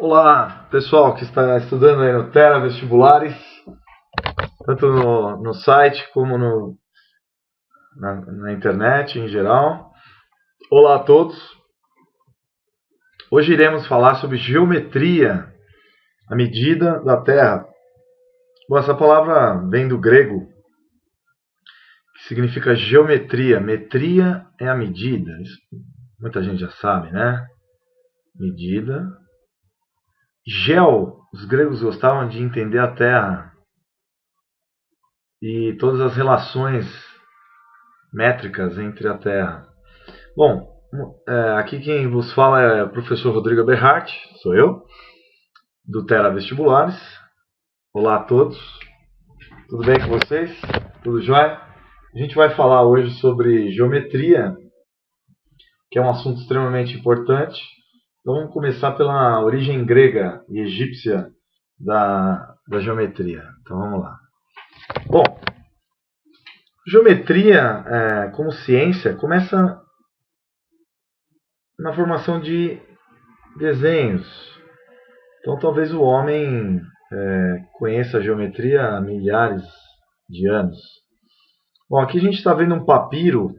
Olá, pessoal que está estudando aí no Terra Vestibulares, tanto no site como na internet em geral. Olá a todos. Hoje iremos falar sobre geometria, a medida da Terra. Bom, essa palavra vem do grego, que significa geometria. Metria é a medida. Isso muita gente já sabe, né? Medida. Geo, os gregos gostavam de entender a Terra e todas as relações métricas entre a Terra. Bom, aqui quem vos fala é o professor Rodrigo Berhardt, sou eu, do Terra Vestibulares. Olá a todos, tudo bem com vocês? Tudo jóia? A gente vai falar hoje sobre geometria, que é um assunto extremamente importante. Então vamos começar pela origem grega e egípcia da geometria. Então vamos lá. Bom, geometria como ciência começa na formação de desenhos. Então talvez o homem conheça a geometria há milhares de anos. Bom, aqui a gente está vendo um papiro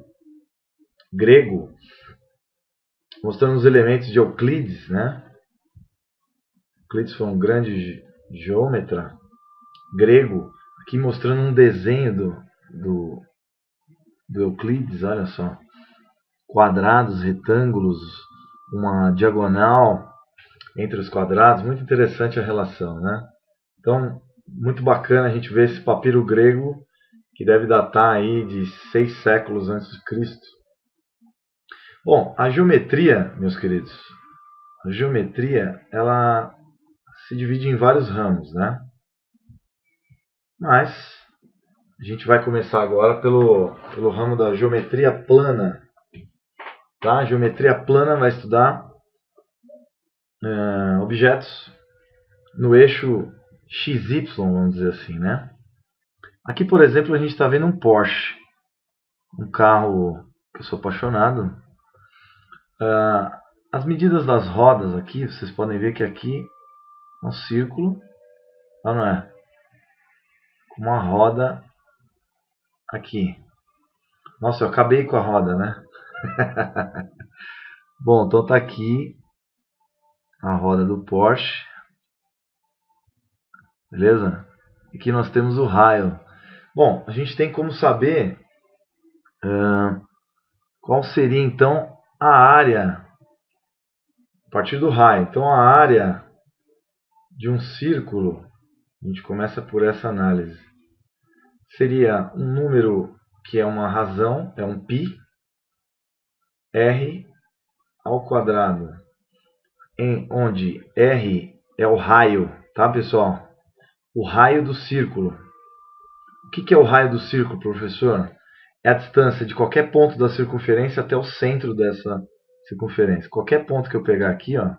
grego mostrando os elementos de Euclides, né? Euclides foi um grande geômetra grego, aqui mostrando um desenho do Euclides, olha só. Quadrados, retângulos, uma diagonal entre os quadrados, muito interessante a relação, né? Então, muito bacana a gente ver esse papiro grego, que deve datar aí de 6 séculos antes de Cristo. Bom, a geometria, meus queridos, a geometria, ela se divide em vários ramos, né? Mas a gente vai começar agora pelo ramo da geometria plana. Tá? A geometria plana vai estudar objetos no eixo XY, vamos dizer assim, né? Aqui, por exemplo, a gente está vendo um Porsche, um carro que eu sou apaixonado. As medidas das rodas aqui, vocês podem ver que aqui é um círculo, não é? Com uma roda aqui. Nossa, eu acabei com a roda, né? Bom, então tá aqui a roda do Porsche. Beleza? Aqui nós temos o raio. Bom, a gente tem como saber qual seria então a área a partir do raio. Então a área de um círculo, a gente começa por essa análise, seria um número que é uma razão, é um π, r ao quadrado, onde r é o raio, tá pessoal? O raio do círculo. O que é o raio do círculo, professor? É a distância de qualquer ponto da circunferência até o centro dessa circunferência. Qualquer ponto que eu pegar aqui, ó,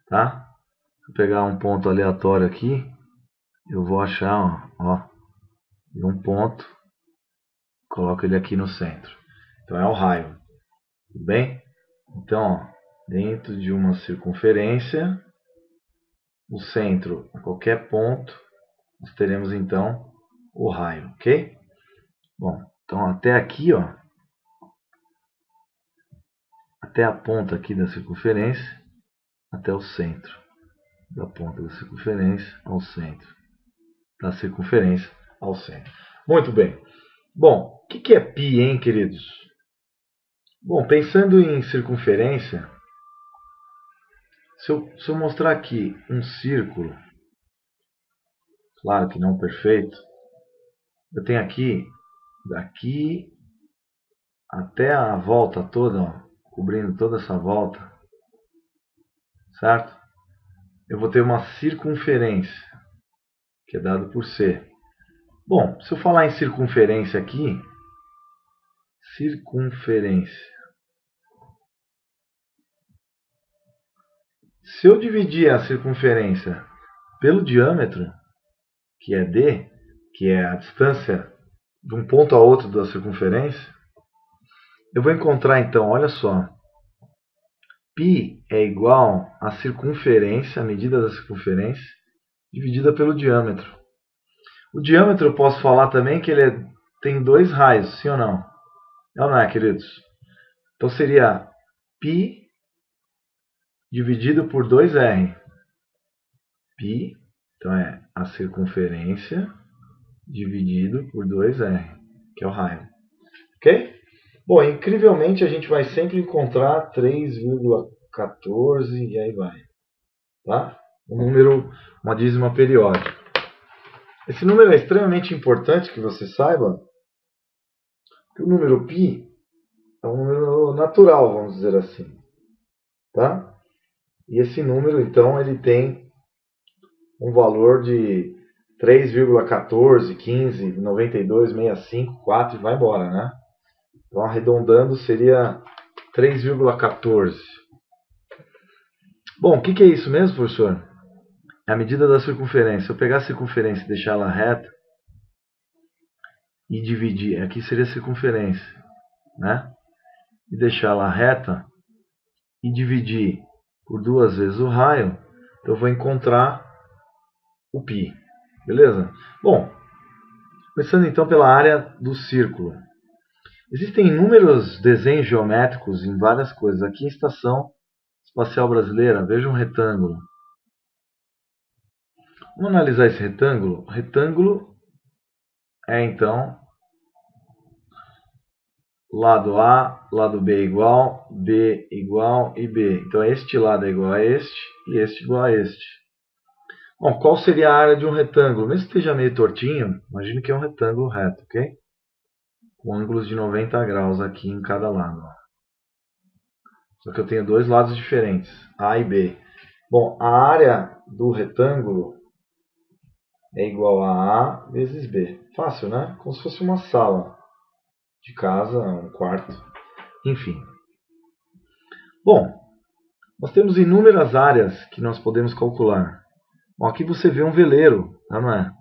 tá? Se eu pegar um ponto aleatório aqui, eu vou achar, ó, um ponto, coloco ele aqui no centro. Então é o raio, tudo bem? Então, ó, dentro de uma circunferência, o centro, a qualquer ponto, nós teremos então o raio, ok? Bom, então até aqui, ó, até a ponta aqui da circunferência, até o centro da ponta da circunferência ao centro da circunferência ao centro. Muito bem. Bom, o que é π, hein, queridos? Bom, pensando em circunferência, se eu mostrar aqui um círculo, claro que não perfeito, eu tenho aqui, daqui até a volta toda, ó, cobrindo toda essa volta, certo? Eu vou ter uma circunferência, que é dado por C. Bom, se eu falar em circunferência aqui, circunferência. Se eu dividir a circunferência pelo diâmetro, que é D, que é a distância de um ponto a outro da circunferência, eu vou encontrar então, olha só, π é igual à circunferência, a medida da circunferência, dividida pelo diâmetro. O diâmetro eu posso falar também que ele tem dois raios, sim ou não? É ou não é, queridos? Então seria π dividido por 2r. Π, então é a circunferência dividido por 2r, que é o raio. Ok? Bom, incrivelmente a gente vai sempre encontrar 3,14 e aí vai. Tá? Um número, uma dízima periódica. Esse número é extremamente importante que você saiba que o número π é um número natural, vamos dizer assim. Tá? E esse número, então, ele tem um valor de 3,14, 15, 92, 65, 4 e vai embora, né? Então, arredondando, seria 3,14. Bom, o que é isso mesmo, professor? É a medida da circunferência. Se eu pegar a circunferência e deixar ela reta e dividir, aqui seria a circunferência, né? E deixar ela reta e dividir por 2 vezes o raio, eu vou encontrar o π. Beleza? Bom, começando então pela área do círculo. Existem inúmeros desenhos geométricos em várias coisas. Aqui em Estação Espacial Brasileira, veja um retângulo. Vamos analisar esse retângulo. O retângulo é então lado A, lado B igual e B. Então este lado é igual a este e este igual a este. Bom, qual seria a área de um retângulo? Mesmo que esteja meio tortinho, imagine que é um retângulo reto, ok? Com ângulos de 90 graus aqui em cada lado. Só que eu tenho dois lados diferentes, A e B. Bom, a área do retângulo é igual a A vezes B. Fácil, né? Como se fosse uma sala de casa, um quarto, enfim. Bom, nós temos inúmeras áreas que nós podemos calcular. Bom, aqui você vê um veleiro, não é?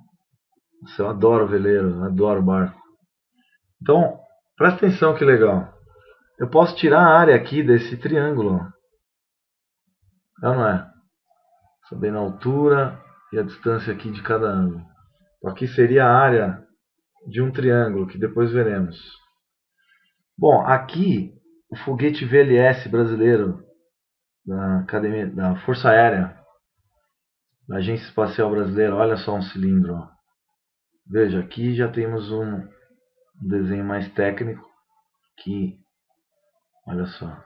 Eu adoro veleiro, eu adoro barco. Então, presta atenção que legal. Eu posso tirar a área aqui desse triângulo. Não é? Sabendo a altura e a distância aqui de cada ângulo. Então, aqui seria a área de um triângulo, que depois veremos. Bom, aqui o foguete VLS brasileiro da Força Aérea, da Agência Espacial Brasileira, olha só um cilindro. Ó. Veja, aqui já temos um desenho mais técnico, que, olha só,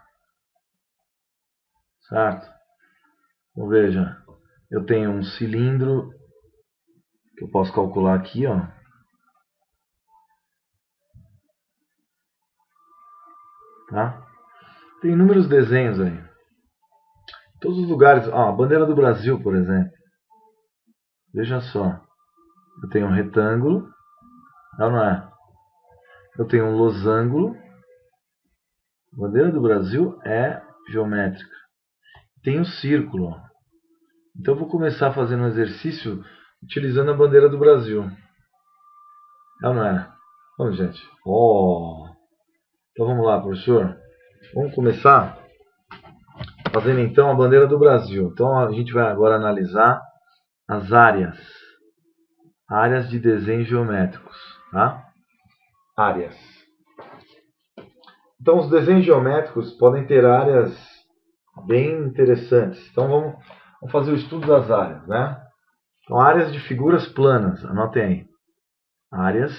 certo? Então veja, eu tenho um cilindro que eu posso calcular aqui, ó. Tá? Tem inúmeros desenhos aí. Todos os lugares, a bandeira do Brasil, por exemplo. Veja só, eu tenho um retângulo, não é? Eu tenho um losango. A bandeira do Brasil é geométrica. Tem um círculo. Ó. Então eu vou começar fazendo um exercício utilizando a bandeira do Brasil. Não é? Vamos, gente. Então vamos lá, professor. Vamos começar fazendo então a bandeira do Brasil. Então a gente vai agora analisar as áreas. Áreas de desenhos geométricos. Tá? Áreas. Então os desenhos geométricos podem ter áreas bem interessantes. Então vamos fazer o estudo das áreas, né? Então, áreas de figuras planas, anotem aí. Áreas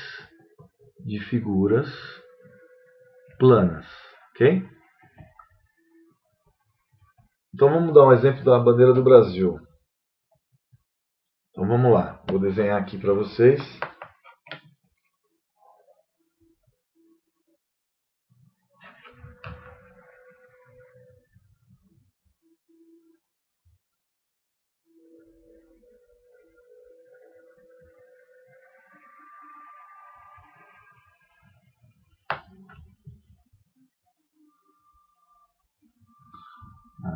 de figuras planas, ok? Então vamos dar um exemplo da bandeira do Brasil. Então vamos lá, vou desenhar aqui para vocês.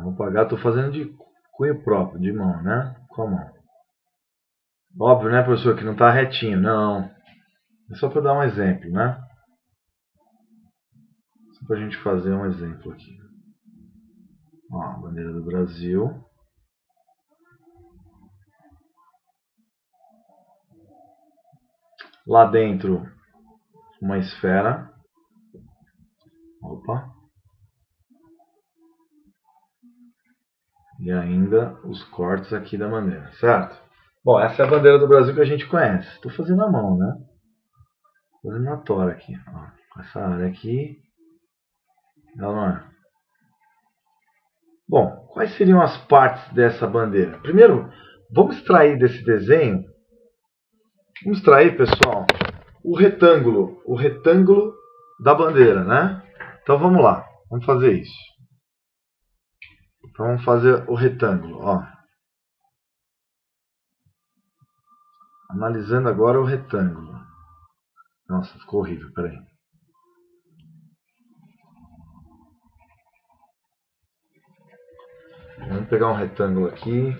Vou pagar, estou fazendo de cunho próprio, de mão, né? Com a mão. Óbvio, né, professor, que não está retinho. Não. É só para dar um exemplo, né? Só para a gente fazer um exemplo aqui. Ó. Ó, a bandeira do Brasil. Lá dentro, uma esfera. Opa. E ainda os cortes aqui da bandeira, certo? Bom, essa é a bandeira do Brasil que a gente conhece. Estou fazendo a mão, né? Fazendo na tora aqui. Ó. Essa área aqui. Ela não é. Bom, quais seriam as partes dessa bandeira? Primeiro, vamos extrair desse desenho. Vamos extrair, pessoal, o retângulo da bandeira, né? Então vamos lá, vamos fazer isso. Então vamos fazer o retângulo, ó. Analisando agora o retângulo. Nossa, ficou horrível, peraí. Vamos pegar um retângulo aqui.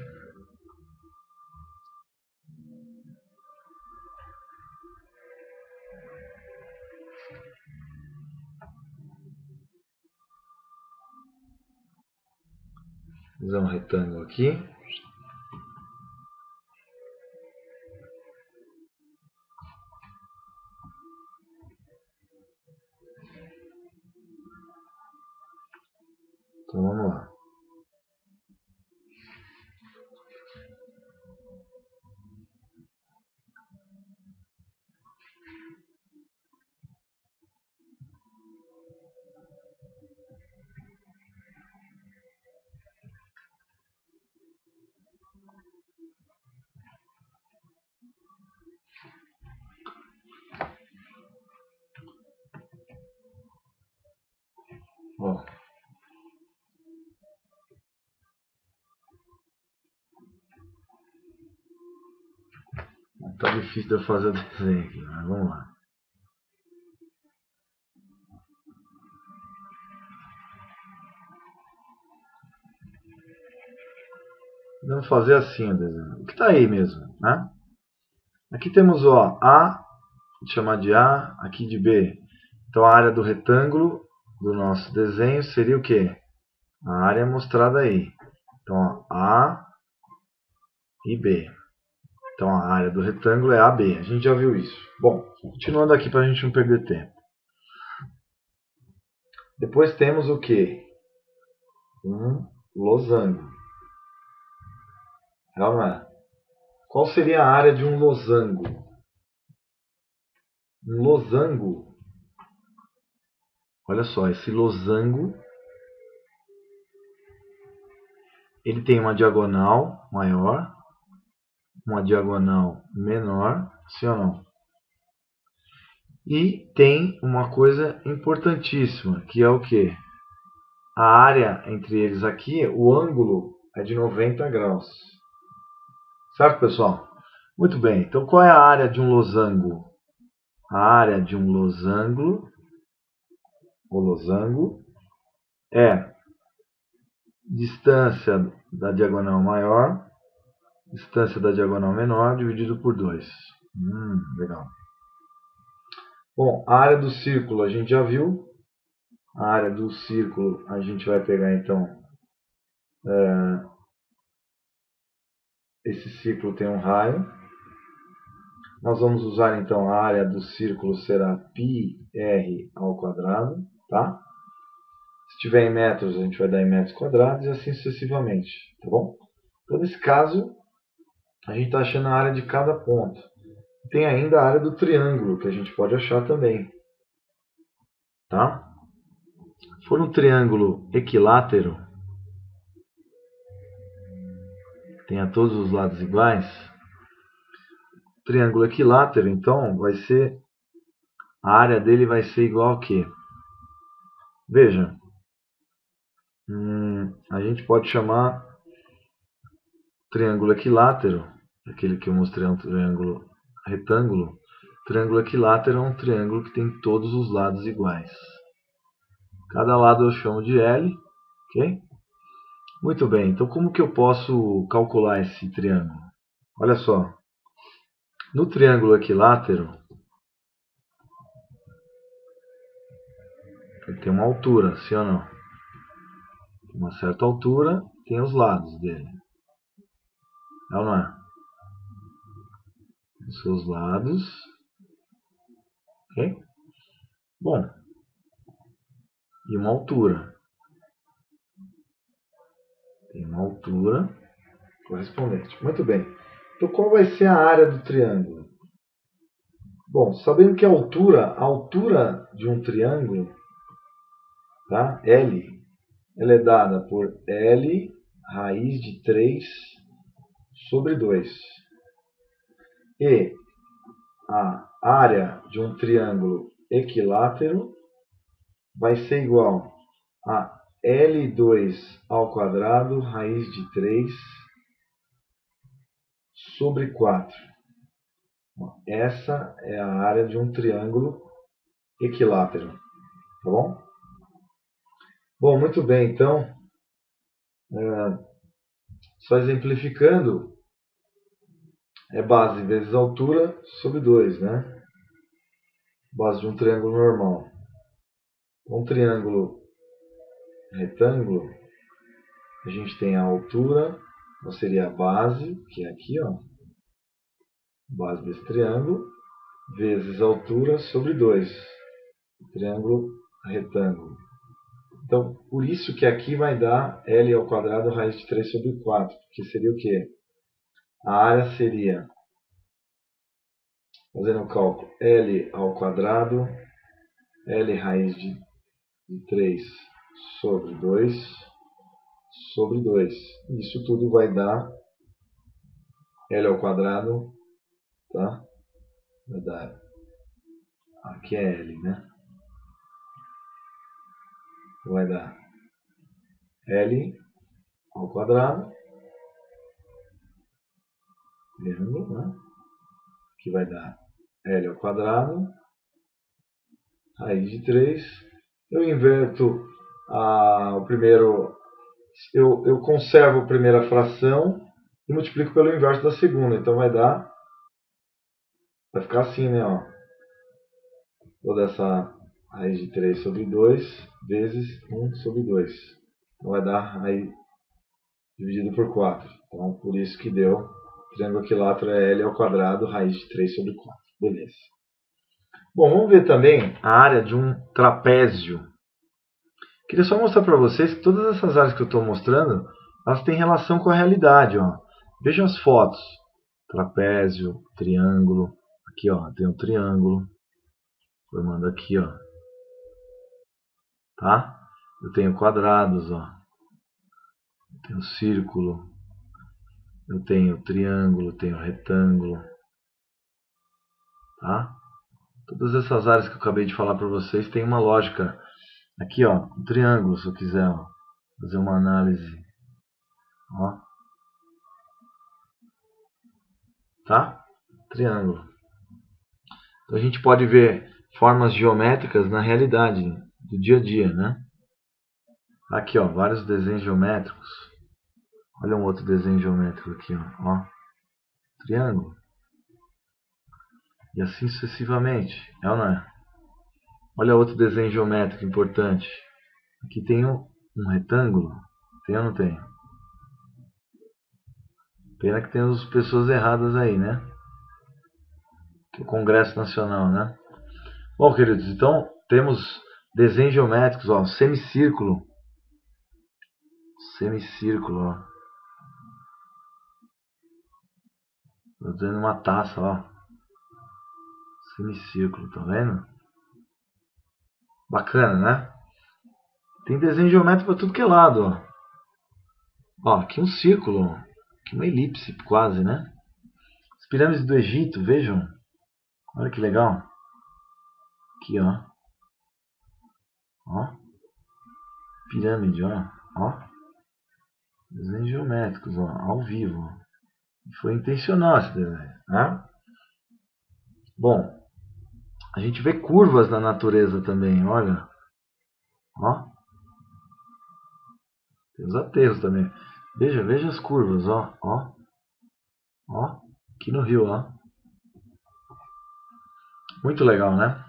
Fazer um retângulo aqui. Então vamos lá. Ó. Tá difícil de eu fazer o desenho aqui, mas vamos lá. Vamos fazer assim o desenho. O que está aí mesmo, né? Aqui temos, ó, A, vou chamar de A, aqui de B. Então a área do retângulo do nosso desenho seria o quê? A área mostrada aí. Então, ó, A e B. Então a área do retângulo é AB. A gente já viu isso. Bom, continuando aqui para a gente não perder tempo. Depois temos o que? Um losango. Calma. Qual seria a área de um losango? Um losango. Olha só, esse losango ele tem uma diagonal maior, uma diagonal menor, sim ou não? E tem uma coisa importantíssima, que é o que? A área entre eles aqui, o ângulo é de 90 graus. Certo, pessoal? Muito bem, então qual é a área de um losango? A área de um losango, o losango, é distância da diagonal maior, distância da diagonal menor, dividido por 2. Legal. Bom, a área do círculo a gente já viu. A área do círculo a gente vai pegar então. Esse círculo tem um raio. Nós vamos usar então a área do círculo será πr ao quadrado, tá? Se tiver em metros, a gente vai dar em metros quadrados e assim sucessivamente, tá bom? Então, nesse caso, a gente está achando a área de cada ponto. Tem ainda a área do triângulo, que a gente pode achar também, tá? Se for um triângulo equilátero, tenha todos os lados iguais, triângulo equilátero, então, vai ser, a área dele vai ser igual a quê? Veja, a gente pode chamar triângulo equilátero, aquele que eu mostrei é um triângulo retângulo. Triângulo equilátero é um triângulo que tem todos os lados iguais. Cada lado eu chamo de L, ok? Muito bem, então como que eu posso calcular esse triângulo? Olha só, no triângulo equilátero, ele tem uma altura, sim ou não? Uma certa altura, tem os lados dele. É ou não é? Os seus lados. Ok? Bom. E uma altura. Tem uma altura correspondente. Muito bem. Então, qual vai ser a área do triângulo? Bom, sabendo que a altura de um triângulo, tá? L, ela é dada por L raiz de 3 sobre 2. E a área de um triângulo equilátero vai ser igual a L2 ao quadrado raiz de 3 sobre 4. Essa é a área de um triângulo equilátero. Tá bom? Bom, muito bem. Então, só exemplificando, é base vezes altura sobre 2, né? Base de um triângulo normal. Um triângulo retângulo, a gente tem a altura, então seria a base, que é aqui, ó, base desse triângulo, vezes a altura sobre 2, triângulo retângulo. Então, por isso que aqui vai dar L ao quadrado raiz de 3 sobre 4, que seria o quê? A área seria, fazendo o cálculo, L ao quadrado, L raiz de 3 sobre 2, sobre 2. Isso tudo vai dar L ao quadrado, tá? Vai dar, aqui é L, né? Vai dar L ao quadrado, triângulo, né? Que vai dar L ao quadrado, raiz de 3. Eu inverto o primeiro, eu conservo a primeira fração e multiplico pelo inverso da segunda. Então vai ficar assim, né? Ó. Toda essa raiz de 3 sobre 2 vezes 1 sobre 2. Então vai dar raiz dividido por 4. Então por isso que deu triângulo equilátero é L ao quadrado, raiz de 3 sobre 4. Beleza. Bom, vamos ver também a área de um trapézio. Queria só mostrar para vocês que todas essas áreas que eu estou mostrando, elas têm relação com a realidade. Ó. Vejam as fotos. Trapézio, triângulo. Aqui ó, tem um triângulo formando aqui. Ó. Tá? Eu tenho quadrados. Ó. Eu tenho círculo. Eu tenho triângulo, tenho retângulo. Tá? Todas essas áreas que eu acabei de falar para vocês têm uma lógica. Aqui, ó, um triângulo, se eu quiser ó, fazer uma análise. Ó. Tá? Triângulo. Então a gente pode ver formas geométricas na realidade, do dia a dia, né? Aqui, ó, vários desenhos geométricos. Olha um outro desenho geométrico aqui, ó. Triângulo. E assim sucessivamente. É ou não é? Olha outro desenho geométrico importante. Aqui tem um retângulo. Tem ou não tem? Pena que tem as pessoas erradas aí, né? O Congresso Nacional, né? Bom, queridos, então temos desenhos geométricos, ó, semicírculo. Semicírculo, ó. Estou dando uma taça, ó. Semicírculo, tá vendo? Bacana, né? Tem desenho geométrico para tudo que é lado, ó. Ó, aqui um círculo, ó. Aqui uma elipse, quase, né? As pirâmides do Egito, vejam. Olha que legal. Aqui, ó. Ó. Pirâmide, ó. Ó. Desenhos geométricos, ó. Ao vivo. Foi intencional esse desenho, né? Bom, a gente vê curvas na natureza também, olha. Ó. Tem os aterros também. Veja as curvas, ó. Ó. Ó. Aqui no Rio, ó. Muito legal, né?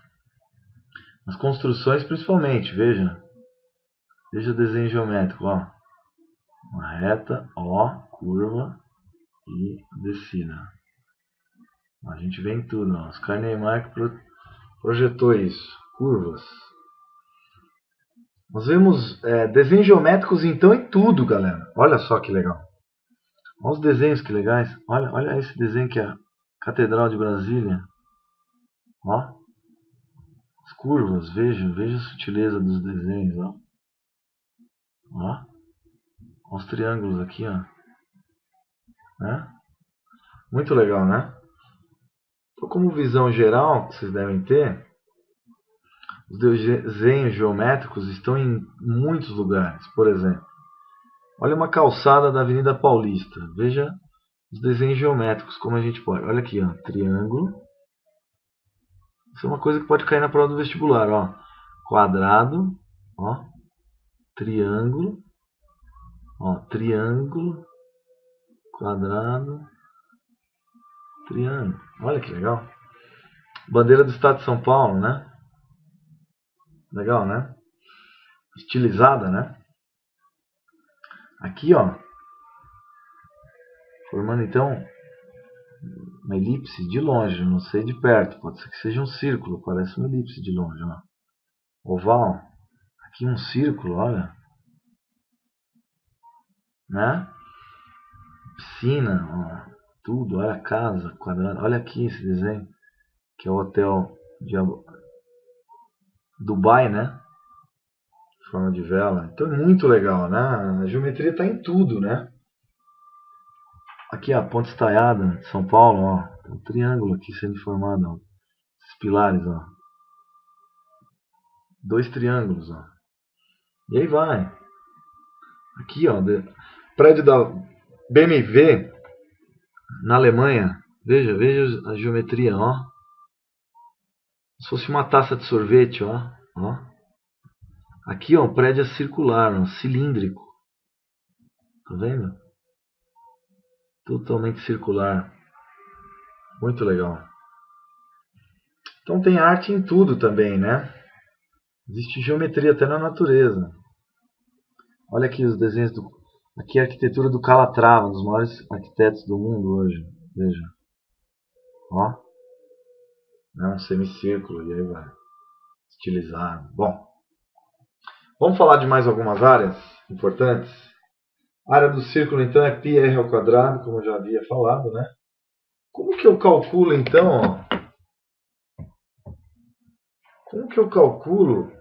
As construções principalmente, veja. Veja o desenho geométrico, ó. reta, ó, curva e descida. A gente vê em tudo, ó. Oscar Niemeyer projetou isso, curvas. Nós vemos desenhos geométricos então em tudo, galera. Olha só que legal. Olha os desenhos que legais. Olha esse desenho que é a Catedral de Brasília. Ó. As curvas, veja a sutileza dos desenhos, ó. Ó. Os triângulos aqui, ó. Né? Muito legal, né? Então, como visão geral que vocês devem ter, os desenhos geométricos estão em muitos lugares. Por exemplo, olha uma calçada da Avenida Paulista. Veja os desenhos geométricos, como a gente pode. Olha aqui, ó, triângulo. Isso é uma coisa que pode cair na prova do vestibular, ó. Quadrado, ó, triângulo, ó, triângulo, quadrado, triângulo. Olha que legal. Bandeira do Estado de São Paulo, né? Legal, né? Estilizada, né? Aqui, ó, formando então uma elipse de longe, não sei de perto, pode ser que seja um círculo, parece uma elipse de longe, ó. Oval, aqui um círculo, olha, né? Piscina, ó, tudo, olha a casa, quadrado, olha aqui esse desenho, que é o hotel de Dubai, né? Forma de vela, então é muito legal, né? A geometria está em tudo, né? Aqui a Ponte Estaiada de São Paulo, ó, tem um triângulo aqui sendo formado, ó. Esses pilares, ó. 2 triângulos, ó. E aí vai. Aqui, ó, prédio da BMW na Alemanha. Veja a geometria, ó. Se fosse uma taça de sorvete, ó. Aqui, ó, o prédio é circular, ó, cilíndrico. Tá vendo? Totalmente circular. Muito legal. Então tem arte em tudo também, né? Existe geometria até na natureza. Olha aqui os desenhos aqui a arquitetura do Calatrava, um dos maiores arquitetos do mundo hoje. Veja. Ó. É um semicírculo e aí vai. Estilizado. Bom. Vamos falar de mais algumas áreas importantes. A área do círculo então é πr ao quadrado, como eu já havia falado, né? Como que eu calculo então, ó? Como que eu calculo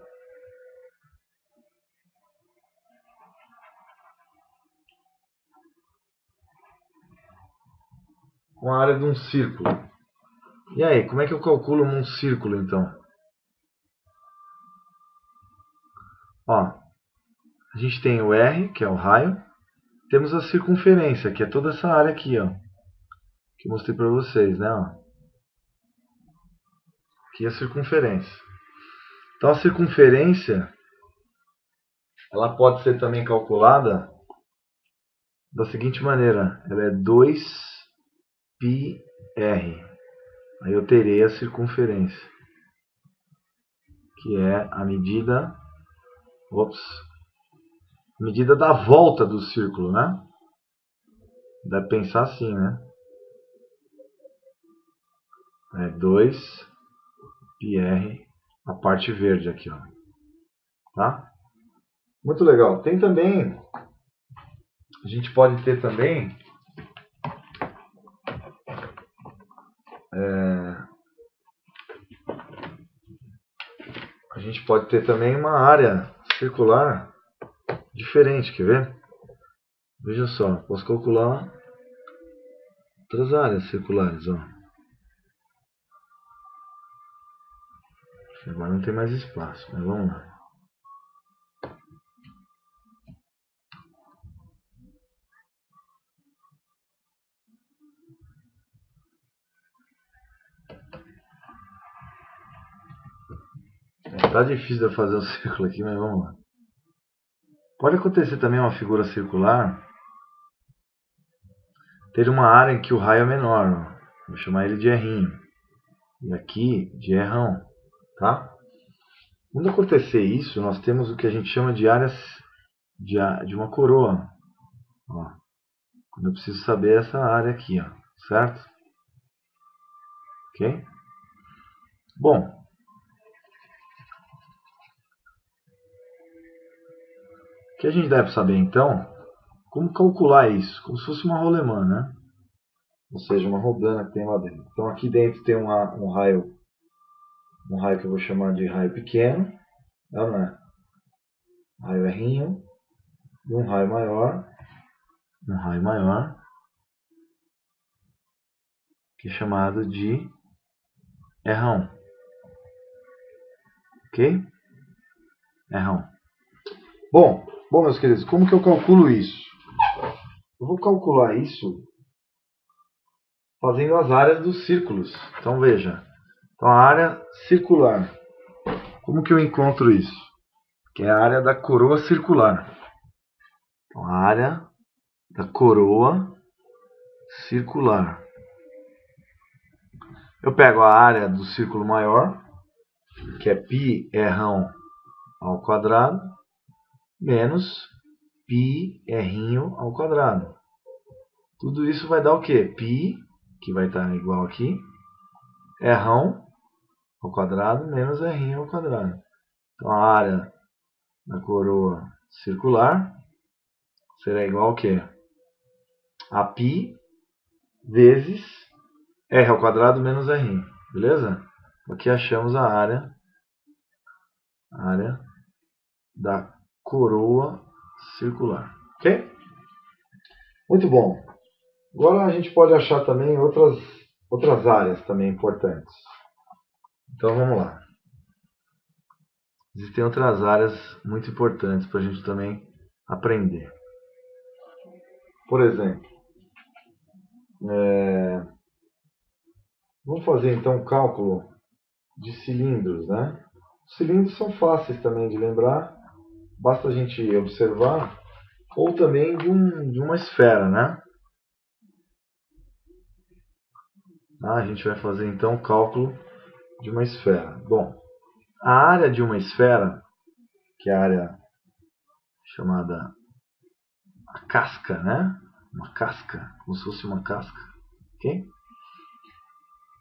com a área de um círculo? E aí, como é que eu calculo um círculo então? Ó, a gente tem o R, que é o raio. Temos a circunferência, que é toda essa área aqui, ó. Que eu mostrei para vocês, né? Ó. Aqui é a circunferência. Então a circunferência, ela pode ser também calculada da seguinte maneira. Ela é 2πr. Aí eu terei a circunferência, que é a medida, medida da volta do círculo, né? Deve pensar assim, né? É 2πr, a parte verde aqui, ó. Tá? Muito legal. Tem também, a gente pode ter também uma área circular diferente, quer ver? Veja só, posso calcular outras áreas circulares, ó. Agora não tem mais espaço, mas vamos lá. Tá difícil de eu fazer um círculo aqui, mas vamos lá. Pode acontecer também uma figura circular ter uma área em que o raio é menor, ó. Vou chamar ele de R'. E aqui de R'ão, tá? Quando acontecer isso, nós temos o que a gente chama de áreas de uma coroa. Ó, quando eu preciso saber essa área aqui, ó, certo? Ok? Bom, o que a gente deve saber então? Como calcular isso? Como se fosse uma rolemã, né? Ou seja, uma rodana que tem lá dentro. Então aqui dentro tem um raio que eu vou chamar de raio pequeno, não é? Raio R1 e um raio maior, que é chamado de R1, ok? R1. Bom, meus queridos, como que eu calculo isso? Eu vou calcular isso fazendo as áreas dos círculos. Então veja, então a área circular. Como que eu encontro isso? Que é a área da coroa circular. Então a área da coroa circular. Eu pego a área do círculo maior, que é πr ao quadrado, menos πr ao quadrado. Tudo isso vai dar o quê? Π, que vai estar igual aqui, r ao quadrado menos r ao quadrado. Então a área da coroa circular será igual ao quê? A π vezes r ao quadrado menos r. Beleza? Aqui achamos a área da coroa circular. Ok? Muito bom. Agora a gente pode achar também outras áreas também importantes. Então vamos lá. Existem outras áreas muito importantes para a gente também aprender. Por exemplo, vamos fazer então um cálculo de cilindros, né? Os cilindros são fáceis também de lembrar, basta a gente observar, ou também de uma esfera, né? A gente vai fazer então o cálculo de uma esfera. Bom, a área de uma esfera, que é a área chamada a casca, né? Uma casca, como se fosse uma casca, ok?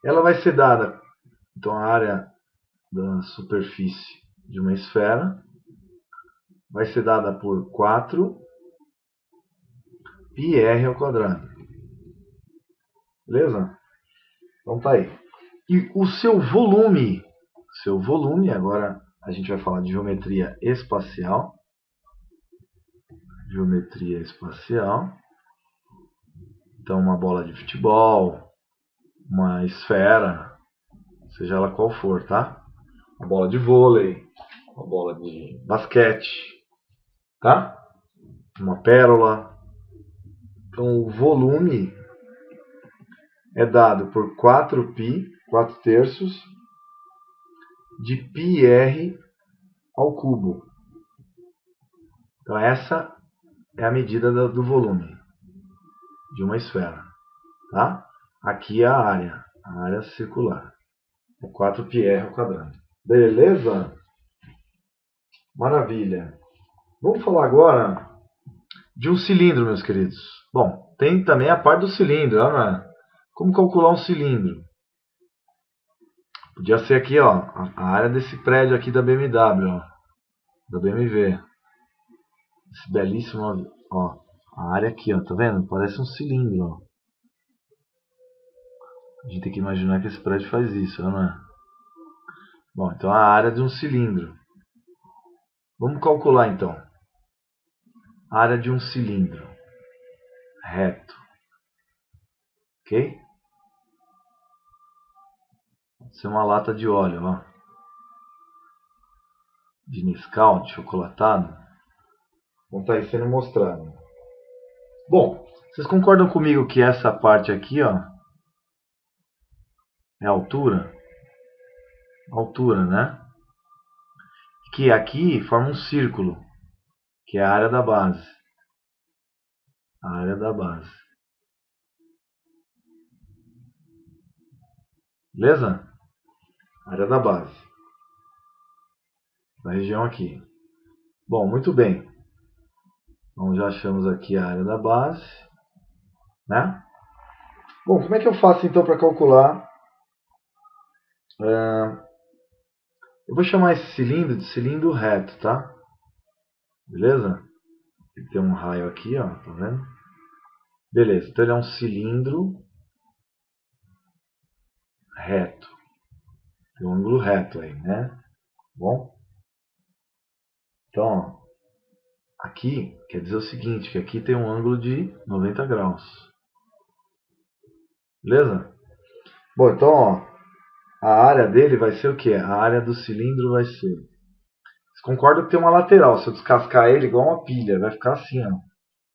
Ela vai ser dada, então a área da superfície de uma esfera vai ser dada por 4 πr ao quadrado. Beleza? Então tá aí. E o seu volume, agora a gente vai falar de geometria espacial. Geometria espacial. Então uma bola de futebol, uma esfera, seja ela qual for, tá? Uma bola de vôlei, uma bola de basquete, tá? Uma pérola. Então o volume é dado por 4π, 4 terços, de πr ao cubo. Então essa é a medida do volume de uma esfera, tá? Aqui é a área circular. É 4πr ao quadrado. Beleza? Maravilha. Vamos falar agora de um cilindro, meus queridos. Bom, tem também a parte do cilindro, não é? Como calcular um cilindro? Podia ser aqui, ó, a área desse prédio aqui da BMW, ó, da BMW. Esse belíssimo, ó, a área aqui, ó, tá vendo? Parece um cilindro, ó. A gente tem que imaginar que esse prédio faz isso, não é? Bom, então a área de um cilindro. Vamos calcular então. A área de um cilindro reto. Ok? Pode ser uma lata de óleo, ó. De Nescau, de chocolatado. Vão estar aí sendo mostrado. Bom, vocês concordam comigo que essa parte aqui, ó, é a altura? Altura, né? Que aqui forma um círculo, que é a área da base. A área da base. Beleza? Área da base. Da região aqui. Bom, muito bem. Então já achamos aqui a área da base, né? Bom, como é que eu faço então para calcular? Eu vou chamar esse cilindro de cilindro reto, tá? Beleza? Ele tem um raio aqui, ó, tá vendo? Beleza, então ele é um cilindro reto. Tem um ângulo reto aí, né? Bom? Então, ó, aqui quer dizer o seguinte, que aqui tem um ângulo de 90 graus. Beleza? Bom, então, ó, a área dele vai ser o quê? A área do cilindro vai ser... Vocês concordam que tem uma lateral. Se eu descascar ele igual uma pilha, vai ficar assim, ó.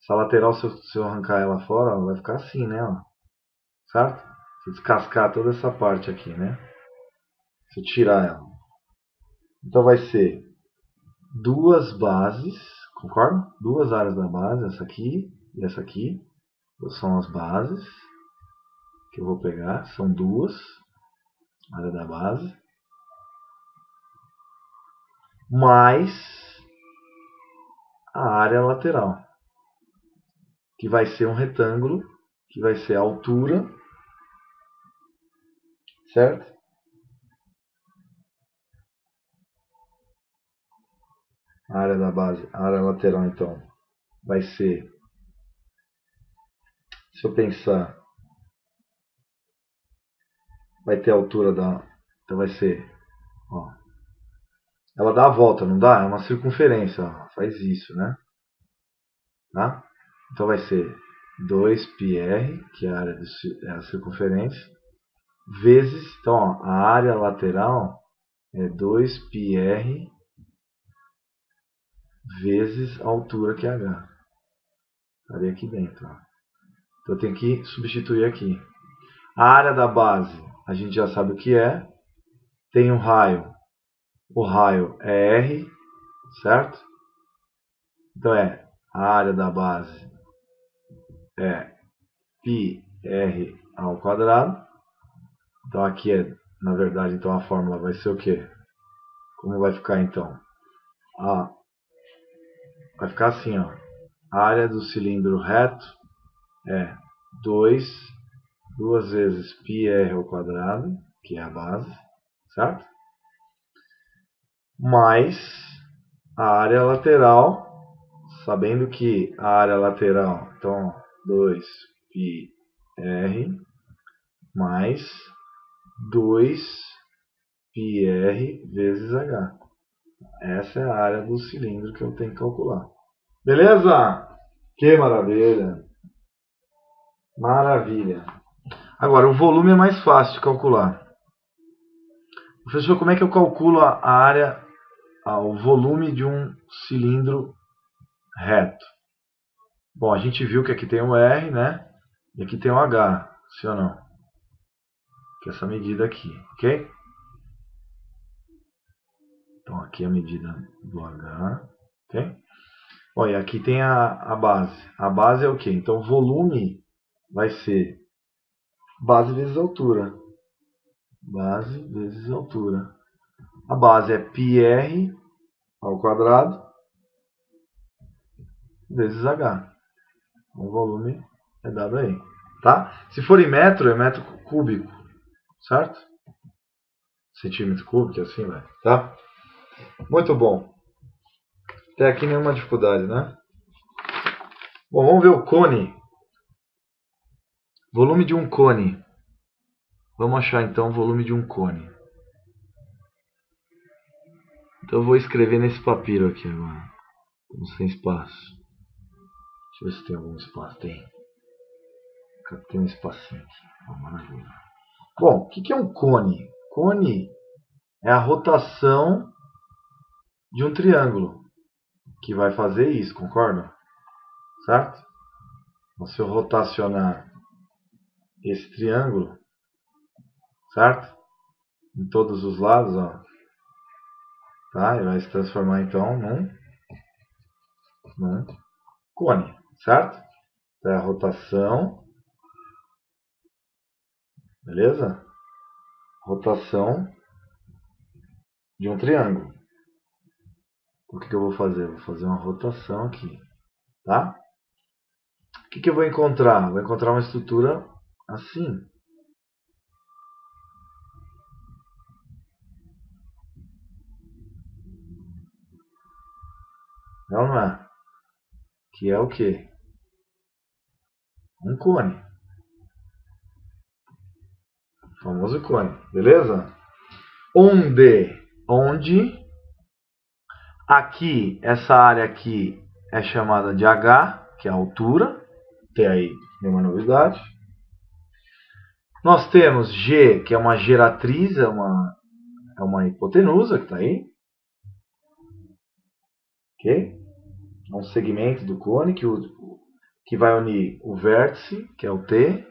Essa lateral, se eu arrancar ela fora, ó, vai ficar assim, né? Ó. Certo? Se eu descascar toda essa parte aqui, né? Se eu tirar ela. Então vai ser duas bases, concorda? Duas áreas da base, essa aqui e essa aqui. São as bases que eu vou pegar. São duas. Área da base. Mais a área lateral, que vai ser um retângulo, que vai ser a altura, certo? A área da base, a área lateral, então, vai ser, se eu pensar, vai ter a altura da, então vai ser, ó, ela dá a volta, não dá? É uma circunferência, ó, faz isso, né? Tá? Então vai ser 2πr, que é a área é a circunferência, vezes, então, ó, a área lateral é 2πr vezes a altura, que é h. Estaria aqui dentro. Ó. Então eu tenho que substituir aqui. A área da base, a gente já sabe o que é. Tem um raio. O raio é R, certo? Então é a área da base é πr ao quadrado. Então aqui é, na verdade, então a fórmula vai ser o quê? Como vai ficar então? Vai ficar assim, ó. A área do cilindro reto é 2 vezes πr ao quadrado, que é a base, certo? Mais a área lateral, sabendo que a área lateral, então 2πr mais 2πr vezes h. Essa é a área do cilindro que eu tenho que calcular. Beleza? Que maravilha! Maravilha! Agora, o volume é mais fácil de calcular. Professor, como é que eu calculo a área, o volume de um cilindro reto? Bom, a gente viu que aqui tem o R, né? E aqui tem o H, sim ou não? Que é essa medida aqui, ok? Então aqui é a medida do H, ok? Bom, e aqui tem a base. A base é o quê? Então o volume vai ser base vezes altura. Base vezes altura. A base é πr ao quadrado vezes h. O volume é dado aí, tá? Se for em metro, é metro cúbico, certo? Centímetro cúbico, assim vai, tá? Muito bom. Até aqui nenhuma dificuldade, né? Bom, vamos ver o cone. Volume de um cone. Vamos achar então o volume de um cone. Então eu vou escrever nesse papiro aqui agora. Estamos sem espaço. Deixa eu ver se tem algum espaço. Tem um espacinho aqui. Oh, maravilha. Bom, o que é um cone? Cone é a rotação de um triângulo que vai fazer isso, concorda? Certo? Então, se eu rotacionar esse triângulo, certo? Em todos os lados, ó, tá? Ele vai se transformar então num cone, certo? Então, é a rotação, beleza? Rotação de um triângulo. O que eu vou fazer? Eu vou fazer uma rotação aqui, Tá? O que eu vou encontrar? Vou encontrar uma estrutura assim. Não, não é? Que é o quê? Um cone. O famoso cone. Beleza? Onde aqui, essa área aqui é chamada de H, que é a altura. Tem aí nenhuma novidade. Nós temos G, que é uma geratriz, é uma hipotenusa que está aí. Ok? É um segmento do cone que vai unir o vértice, que é o T,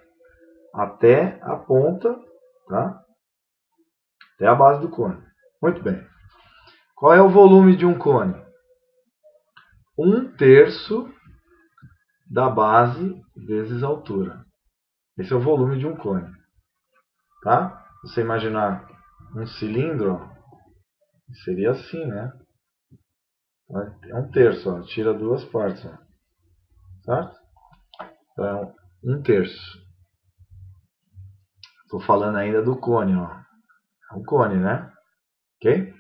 até a ponta, tá? Até a base do cone. Muito bem. Qual é o volume de um cone? 1/3 da base vezes a altura. Esse é o volume de um cone. Tá? Se você imaginar um cilindro, seria assim, né? É 1/3, ó. Tira duas partes, ó. Certo? Então é 1/3. Estou falando ainda do cone, ó. É um cone, né? Ok?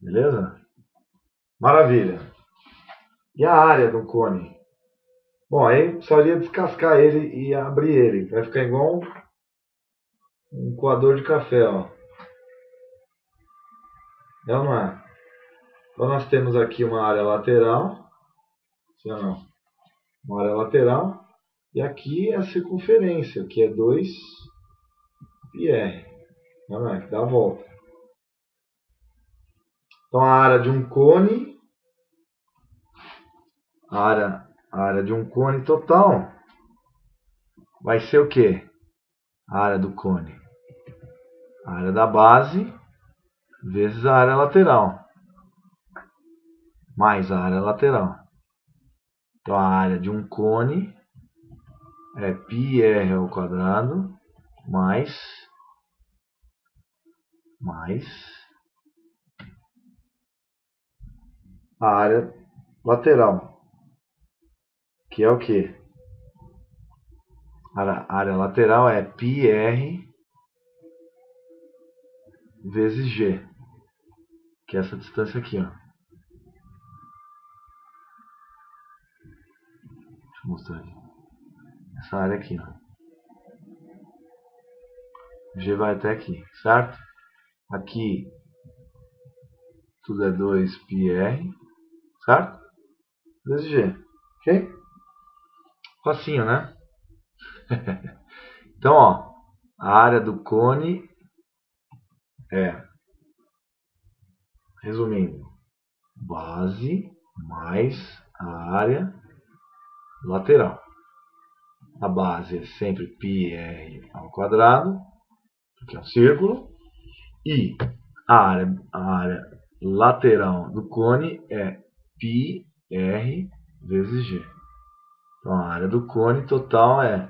Beleza? Maravilha. E a área do cone? Bom, aí precisaria descascar ele e abrir ele. Vai ficar igual um coador de café, ó. É ou não é? Então nós temos aqui uma área lateral. Sim ou não? Uma área lateral. E aqui é a circunferência, que é 2πr. Não é? Que dá a volta. Então a área de um cone, a área de um cone total vai ser o quê? A área do cone. A área da base vezes a área lateral. Mais a área lateral. Então a área de um cone é πr ao quadrado mais a área lateral, que é o quê? A área lateral é πr vezes g, que é essa distância aqui, ó. Deixa eu mostrar aqui. Essa área aqui, ó. G vai até aqui, certo? Aqui tudo é 2πr, certo? Vezes g, ok? Facinho, né? Então, ó, a área do cone é, resumindo, base mais a área lateral. A base é sempre πr ao quadrado, porque é um círculo, e a área lateral do cone é πr vezes g. Então a área do cone total é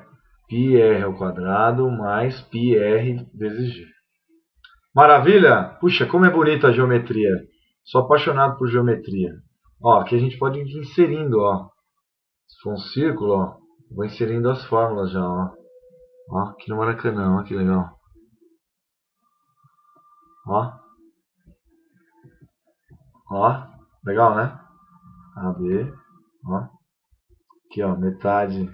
πr ao quadrado mais πr vezes g. Maravilha? Puxa, como é bonita a geometria. Sou apaixonado por geometria. Ó, aqui a gente pode ir inserindo, ó. Se for um círculo, ó, vou inserindo as fórmulas já, ó. Ó, aqui no Maracanã, ó, que legal. Ó. Ó, legal, né? AB, ó. Aqui, ó, metade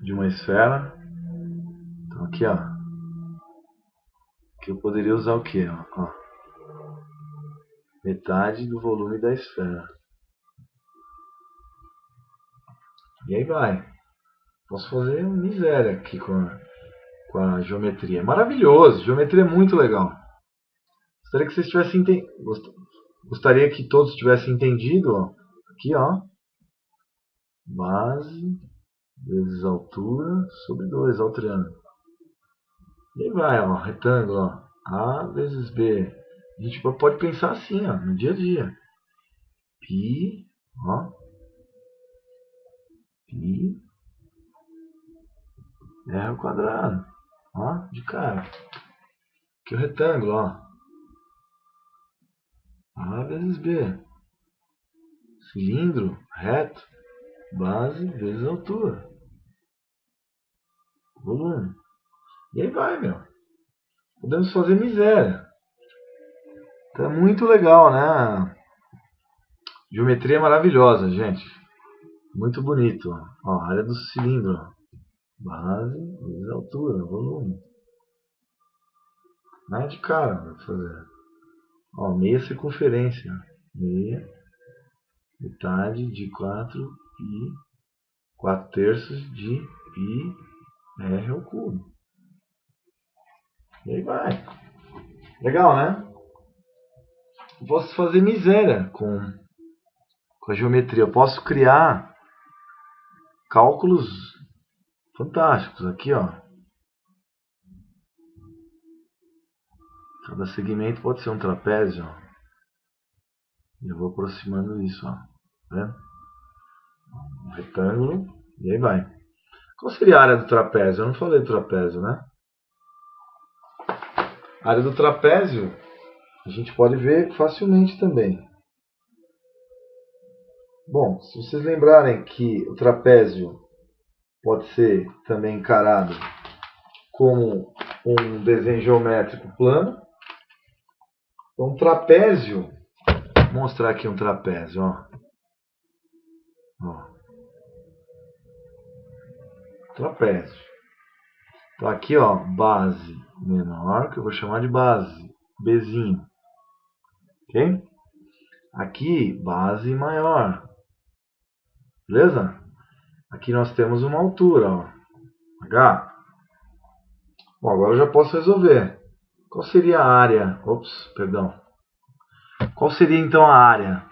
de uma esfera. Então aqui, ó. Aqui eu poderia usar o quê, ó? Metade do volume da esfera. E aí vai. Posso fazer miséria aqui com a geometria. Maravilhoso, geometria é muito legal. Gostaria que vocês tivessem Gostaria que todos tivessem entendido, ó. Aqui, ó. Base vezes altura sobre 2, ó, o triângulo. E aí vai, ó, retângulo, ó. A vezes B. A gente pode pensar assim, ó, no dia a dia. Pi, ó. Pi r ao quadrado. Ó, de cara. Aqui o retângulo, ó. A vezes B. cilindro reto, base vezes altura, volume. E aí vai, meu. Podemos fazer miséria. Então é muito legal, né? Geometria maravilhosa, gente. Muito bonito. Ó, área do cilindro. Ó. Base vezes altura, volume. Nada de cara vai fazer. Ó, meia circunferência. Meia, metade de 4 pi, 4 terços de pi r ao cubo. E aí vai. Legal, né? Eu posso fazer miséria com a geometria. Eu posso criar cálculos fantásticos. Aqui, ó. Cada segmento pode ser um trapézio. Ó. Eu vou aproximando isso. Ó. Tá vendo? Um retângulo. E aí vai. Qual seria a área do trapézio? Eu não falei do trapézio, né? A área do trapézio a gente pode ver facilmente também. Bom, se vocês lembrarem que o trapézio pode ser também encarado como um desenho geométrico plano. Então, um trapézio, vou mostrar aqui um trapézio, ó. Trapézio. Então aqui, ó, base menor, que eu vou chamar de base, Bzinho. Ok? Aqui, base maior. Beleza? Aqui nós temos uma altura, ó, H. Bom, agora eu já posso resolver. Qual seria a área? Ops, perdão. Qual seria então a área?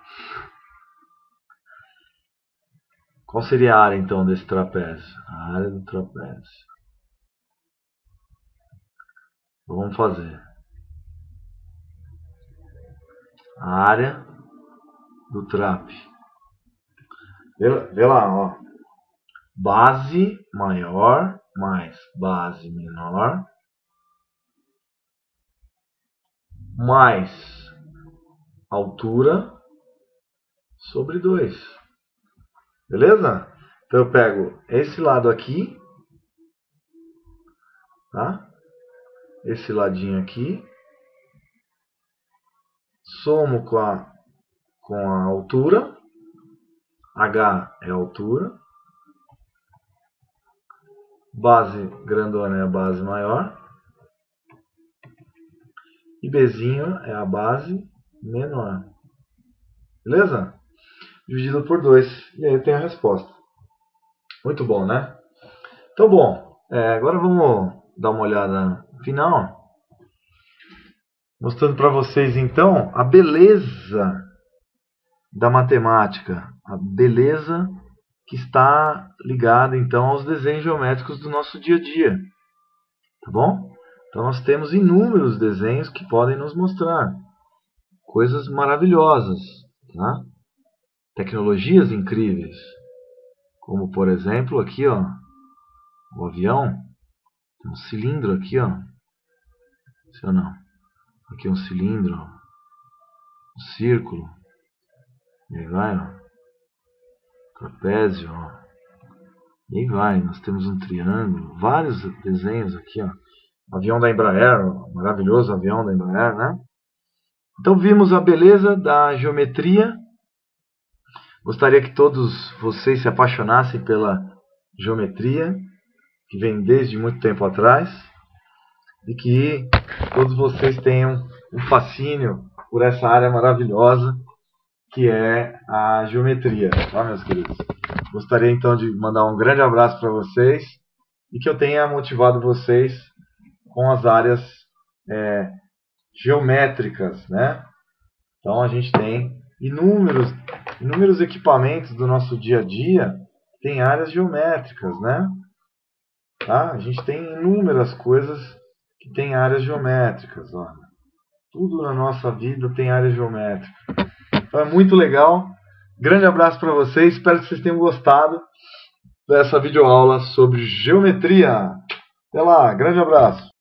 Qual seria a área então desse trapézio? A área do trapézio. Vamos fazer. A área do trap. Vê lá, ó. Base maior mais base menor mais altura sobre 2. Beleza? Então eu pego esse lado aqui, tá? Esse ladinho aqui, somo com a altura, H é a altura, base grandona é a base maior, e Bzinho é a base menor. Beleza? Dividido por 2. E aí eu tenho a resposta. Muito bom, né? Então, bom. Agora vamos dar uma olhada no final. Mostrando para vocês, então, a beleza da matemática. A beleza que está ligada, então, aos desenhos geométricos do nosso dia a dia. Tá bom? Então, nós temos inúmeros desenhos que podem nos mostrar coisas maravilhosas, tá? Tecnologias incríveis, como por exemplo aqui, ó, o avião, tem um cilindro aqui, ó, se ou não, aqui um cilindro, um círculo, e aí vai, ó, trapézio, ó, e aí vai, nós temos um triângulo, vários desenhos aqui, ó, avião da Embraer, ó, maravilhoso avião da Embraer, né? Então vimos a beleza da geometria. Gostaria que todos vocês se apaixonassem pela geometria, que vem desde muito tempo atrás, e que todos vocês tenham um fascínio por essa área maravilhosa que é a geometria, tá, meus queridos? Gostaria então de mandar um grande abraço para vocês e que eu tenha motivado vocês com as áreas geométricas, né? Então a gente tem inúmeros equipamentos do nosso dia a dia tem áreas geométricas, né? Tá? A gente tem inúmeras coisas que tem áreas geométricas. Ó. Tudo na nossa vida tem área geométrica. Então é muito legal. Grande abraço para vocês. Espero que vocês tenham gostado dessa videoaula sobre geometria. Até lá, grande abraço.